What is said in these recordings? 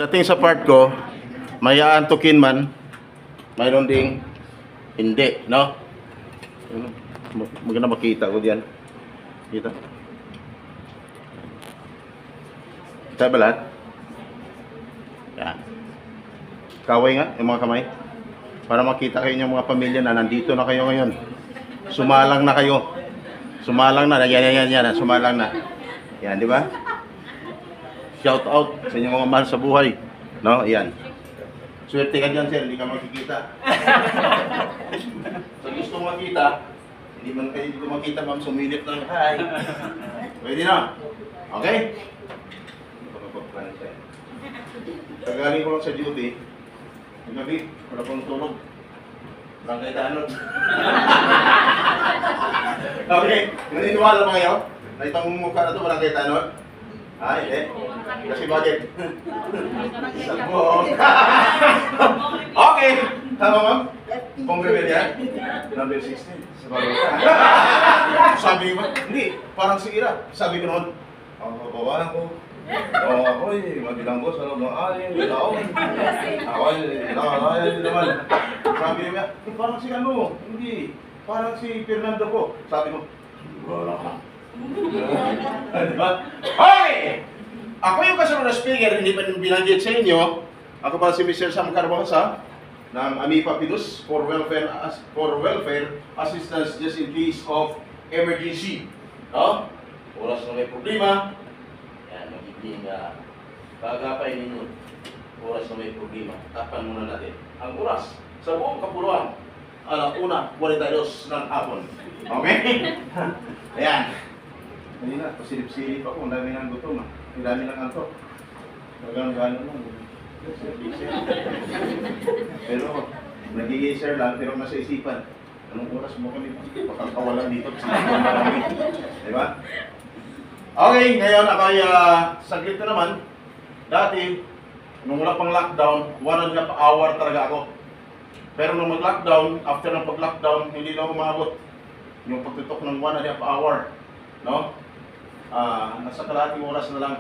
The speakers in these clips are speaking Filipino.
Pagdating sa part ko, may aantukin man, mayroon ding hindi, no? Maganda makita ko diyan. Kita. Tayo ba lahat? Yan. Kaway nga, yung mga kamay. Para makita kayo ng mga pamilya na nandito na kayo ngayon. Sumalang na kayo. Sumalang na. Yan. Sumalang na. Yan, di ba? Shout out sa inyong mga mahal sa buhay. No? Yan. Swerte ka dyan, sir. Hindi ka makikita. Sa gusto makita, hindi man kayo dito makita, ma'am. Sumilip ng hi. Pwede na. Okay? Kagaling ko lang sa duty. Yung gabi, wala pong tulog. Barangay Tanod. Okay, naniniwala ba kayo? Na itong mukha na ito, Barangay Tanod? Ah, hindi. Kasi bakit? Sabog. Okay. Tama ma'am? Kung rebellion? Number 16. Sabi ko, hindi. Parang si Ira. Sabi ko noon, ang kababayan ko. Oo, ako'y mabilang ko sa loob ng aling taon. Ako'y nakakaya din naman. Sabi niya, parang si ano, hindi. Parang si Fernando ko. Sabi ko, wala ka. Diba? Hoy! Ako yung kasunod na speaker, hindi pa binanggit sa inyo. Ako pa si Mr. Sam Carbasa ng Amipa Pidus for welfare assistance just in case of emergency. No? Oras na may problema, yan, magiging kagapay ninyo. Oras na may problema, tapan muna natin ang oras sa buong kapuluan. 1:42 ng hapon. Okay? Ayan. Kanina, pasilip-silip ako, ang dami ng gutom. Ang dami ng antok. Gano'n lang. Pero, nag-i-sir lang, pero nasa isipan. Anong oras mo kami? Makakawalan dito. Diba? Okay, ngayon ako ay saglit na naman. Dati, nung wala pang lockdown, 1.5 hour talaga ako. Pero nung mag-lockdown, after ng pag-lockdown, hindi na ako maabot yung pagtutok ng 1.5 hour. No? Nasa kalahating oras na lang.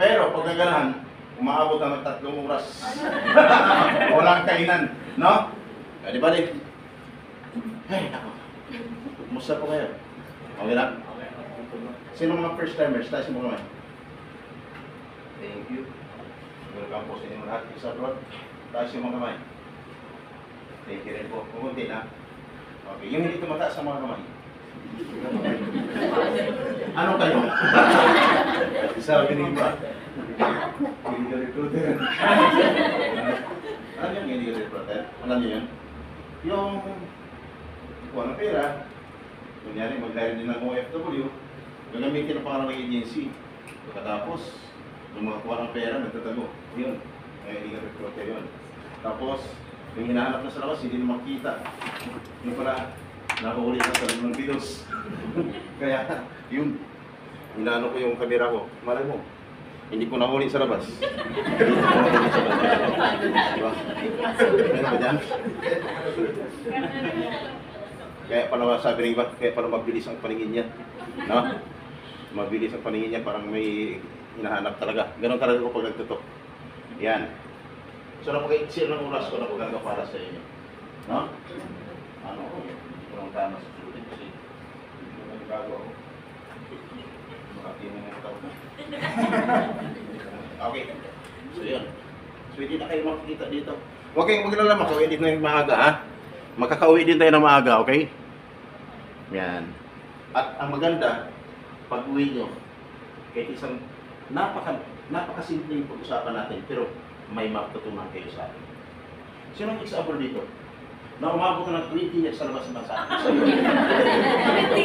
Pero pag naganahan, umaabot na ng 3 oras. Walang kainan. No? Di ba rin? Hey, ako. Kumusta po kayo? Okay lang? Sino mga first timers? Tayo mo kamay. Thank you. Welcome po sa inyo lahat. Isa abroad. Tayo mo kamay. Thank you rin po. Pumunti na. Okay. Yung hindi tumataas sa mga kamay. Ano kayo? Sabi ni Iba. Hindi ka recruiter. Ano yung hindi ka recruiter? Alam niyo yun? Yung kuha ng pera, kunyari mag-hire din ng OFW, gagamitin ang pangalan ng agency. Pagkatapos, yung mga kuha ng pera, nagtatago. Yun. Kaya hindi ka recruiter yun. Tapos, yung hinahanap na sa labas, hindi na makita. Yung pala, nakahuli na sa ng videos. Kaya, yun. Inaano ko yung kamera ko. Malay mo, hindi ko nahuli sa labas. Hindi ko nahuli sa labas. Diba? Meron ba dyan? Kaya pala sabi ng iba, kaya pala mabilis ang paningin niya. No? Mabilis ang paningin niya, parang may hinahanap talaga. Ganon talaga ko pag nagtutok. Yan. So napag-iitsir ng oras ko na pagkagawa para sa inyo. No? Ano ko? Walang tama sa shooting kasi hindi mo nagagawa ko. Makati mo yung tao na. Okay. So yun. So hindi na kayo makikita dito. Huwag kayong maglala, makauwi din na yung maaga ha. Makakauwi din tayo na maaga, okay? Yan. At ang maganda, pag uwi nyo, kahit isang napakasimpleng pag-usapan natin, pero may matutunan kayo sa akin. Sinong example dito? Na umabot na ng 20 years sa labas ng bansa. 20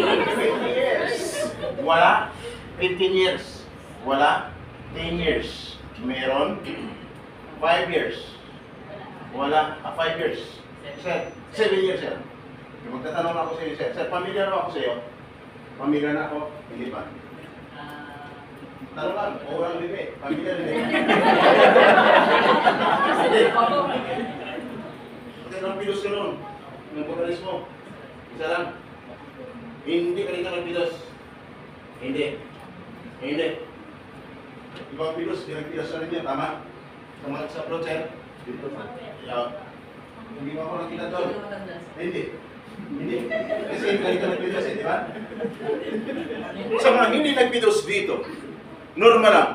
years. Wala. 15 years. Wala. 10 years. Meron. 5 years. Wala. 5 years. 7 years yan. Magtatanong ako sa iyo, sir. Sir, pamilyar ako sa iyo? Pamilyar na ako? Hindi ba? Tanong lang, orang bibig. Pamilyar bibig. Hindi. Pati ng pilos ka noon. Ng pagalis mo. Isa lang. Hindi ka rin ka ng pilos. Hindi. Hindi. Ibang pilos, pinagpilos na rin yan. Tama? Sa mga nagsa-upload, sir. Dito. Yeah. Hindi mo ako nakita doon. Hindi. Hindi. Kasi ganito nag-videos di ba? Sa mga hindi nag-videos dito, normal lang.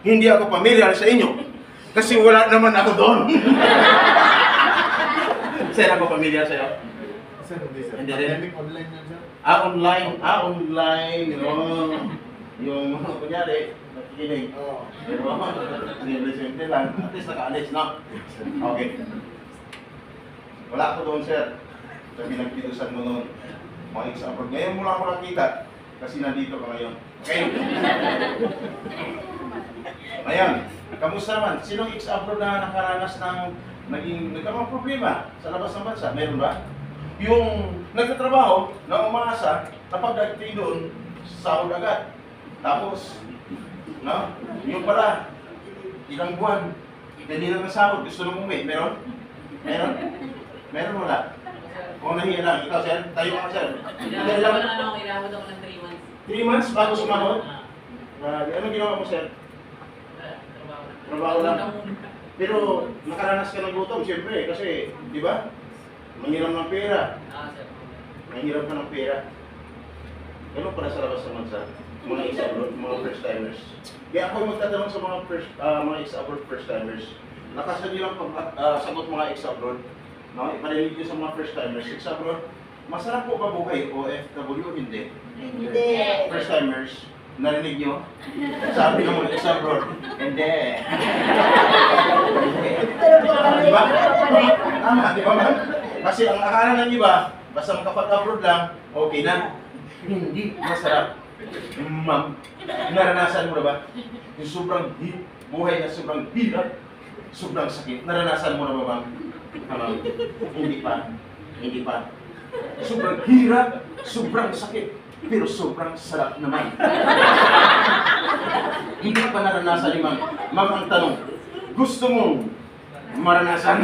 Hindi ako pamilyar sa inyo. Kasi wala naman ako doon. Sir, ako pamilyar sa'yo? Sir, hindi sir. Hindi rin? Pandemic online yan sir. Online. Online. Yung kunyari, nakikinig. Oo. Simple lang. At least naka-alis na. Okay. Wala ako doon, sir. Sa pinagpitusan mo noon. Mga example. Ngayon mo lang ako nakita. Kasi nandito ka ngayon. Okay? Ngayon, kamusta naman? Sinong ex-abroad na nakaranas ng nagkaroon problema sa labas ng bansa? Meron ba? Yung nagtatrabaho na umaasa na pagdating doon, sahod agad. Tapos, no? Yung pala, ilang buwan, hindi na nasahod, gusto nang umuwi. Meron? Meron? Meron wala? Kung nahiya lang, ikaw sir, tayo ka sir. Inabot ako ng 3 months. 3 months bago sumahod? Anong ginawa mo sir? Trabaho lang. Pero nakaranas ka ng gutom, siyempre, kasi, di ba? Manghiram ng pera. Manghiram ka ng pera. Ganun para sa labas ng bansa. Mga ex-abroad, mga first-timers. Kaya ako magtatanong sa mga ex-abroad first-timers. Nakasabi lang sagot mga ex-abroad. No? Iparinig nyo sa mga first-timers. Ex-abroad, masarap po ba buhay OFW? Hindi. Hindi. First-timers, narinig nyo? Sabi ng mga ex-abroad, hindi. Di ba? Tama, di ba ma'am? Kasi ang akala ng iba, basta makapag-abroad lang, okay na. Hindi masarap. Ma'am, naranasan mo na ba? Yung sobrang buhay na sobrang hirap, sobrang sakit. Naranasan mo na ba, ma'am? Hindi pa. Hindi pa. Sobrang hirap, sobrang sakit, pero sobrang sarap naman. Hindi pa naranasan ni ma'am. Ma'am, ang tanong, gusto mong maranasan?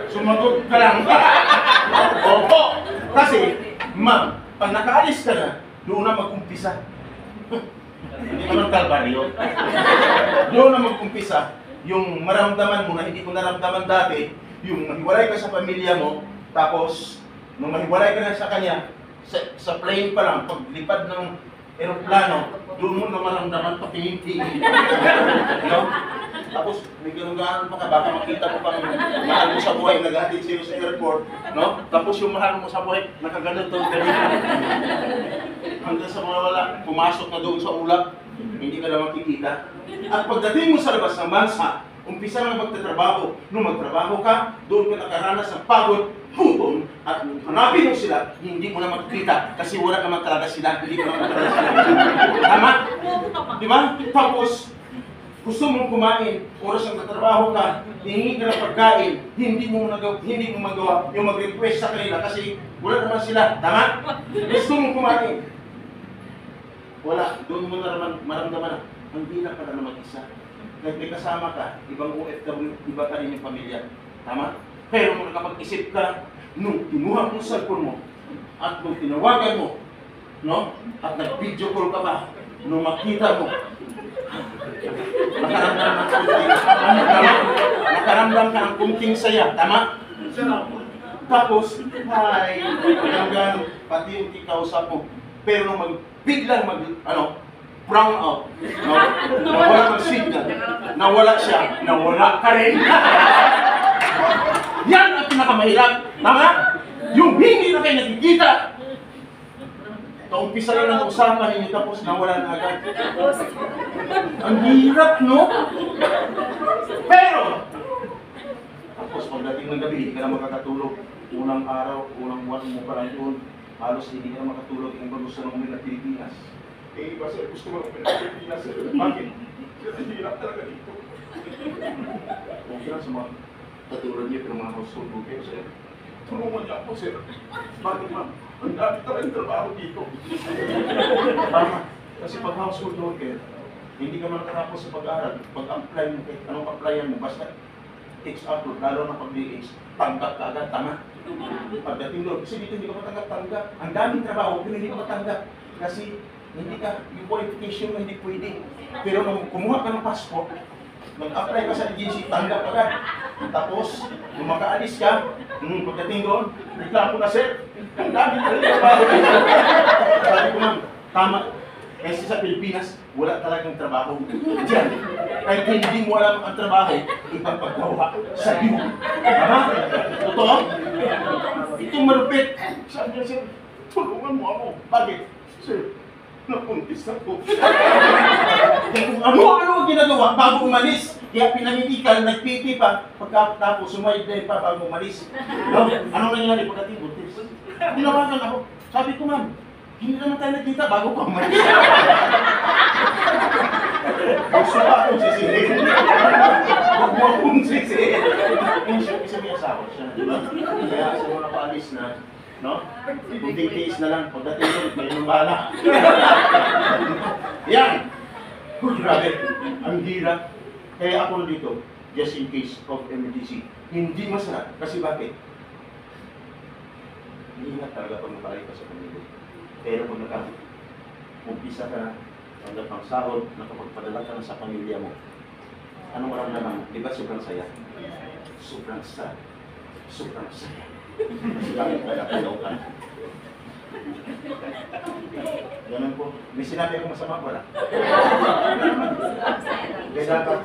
Sumagot ka lang. Opo. Kasi, ma'am, pag nakaalis ka na, doon na mag-umpisa. Hindi naman kalbaryo. Doon na mag-umpisa yung maramdaman mo na hindi mo naramdaman dati, yung mahiwalay ka sa pamilya mo, tapos, nung mahiwalay ka na sa kanya, sa plane pa lang, paglipad ng aeroplano, doon mo na maramdaman patingin-tingin. No? Tapos, may ganun-ganon pa ka, baka makita mo pang mahal mo sa buhay, nag-hatid sa'yo sa airport, no? Tapos yung mahal mo sa buhay, nakaganon doon ganun. Hanggang sa mga wala, pumasok na doon sa ulap, hindi ka na makikita. At pagdating mo sa labas ng bansa, umpisa na magtatrabaho. Nung magtrabaho ka, doon ka nakaranas ng pagod, gutom, at hanapin mo sila, hindi mo na makikita kasi wala naman talaga sila, hindi mo naman talaga sila. Tama? Di ba? Tapos, gusto mong kumain, oras ang tatrabaho ka, hihingi ka ng pagkain, hindi mo magawa yung mag-request sa kanila kasi wala naman sila. Tama? Gusto mong kumain. Wala, doon mo na maramdaman na, ang hirap pala na mag-isa. Kahit may kasama ka, ibang OFW, iba ka rin yung pamilya. Tama? Pero kung nakapag-isip ka, nung kinuha mo sa cellphone mo, at nung tinawagan mo, no? At nag-video call ka pa, nung makita mo, nakaramdam ka ng kunting saya, tama? Tapos, hi, hanggang pati yung kikausap mo. Pero nung biglang brown out, no? Nawala ng signal, nawala siya, nawala ka rin. Yan ang pinakamahirap, tama? Yung hindi na kayo nakikita, kaumpisa lang ang usapan ninyo tapos nawala na agad. Ang hirap, no? Pero, tapos pagdating ng gabi, hindi ka na makakatulog. Unang araw, unang buwan mo pa lang doon, halos hindi ka na makatulog kung gusto ng umilag Pilipinas. Eh, iba sir, gusto mo ng Pilipinas, sir. Bakit? Sir, ang hirap talaga dito. Okay lang sa mga katulad niyo, pero mga household mo kayo, sir. Tulungan niya ako, sir. Bakit, ma'am? Ang dami talagang trabaho dito. Tama. Kasi pag household worker, hindi ka man nakatapos sa pag-aaral. Pag-apply mo, anong applyan mo, basta ex-upload, lalo na pag-DH, tanggap ka agad, tama? Pagdating doon, kasi dito hindi ka matanggap-tanggap. Ang daming trabaho, pero hindi ka matanggap. Kasi hindi ka, yung qualification mo hindi pwede. Pero nung kumuha ka ng passport, nag-apply ka sa agency, tanggap ka. Tapos, nung makaalis ka, pagdating doon, reklamo na, sir, ang dami ka rin trabaho. Sabi ko, ma'am, tama. Kasi sa Pilipinas, wala talagang trabaho. Diyan, kahit hindi mo alam ang trabaho, ipagpagawa sa iyo. Tama? Totoo? Itong malupit. Sabi niya, sir, tulungan mo ako. Bakit? Sir, napuntis ako. Ano ang ginagawa bago umalis? Kaya pinamitikan, nagpiti pa, pagkatapos sumayad din pa bago umalis. No? Anong nangyari pagdating buntis? Tinawagan ako. Sabi ko, ma'am, hindi naman tayo nagkita bago pa umalis. Gusto pa akong sisihin. Huwag mo akong sisihin. Kasi may asawa siya, di ba? Kaya sa mga paalis na, no? Kung titiis na lang, pagdating doon, may nang bahala. Yan! Grabe, ang hirap. Kaya ako dito, just in case of emergency, hindi masarap. Kasi bakit? Ingat talaga pag nakalay ka sa pamilya. Pero kung nag-umpisa ka na, tanggap ng sahod, nakapagpadala ka na sa pamilya mo, anong maramdaman? Di ba sobrang saya? Sobrang saya. Sobrang saya. Bakit kaya palaw ka? Ganun po. May sinabi ako masama, wala. Kaya dapat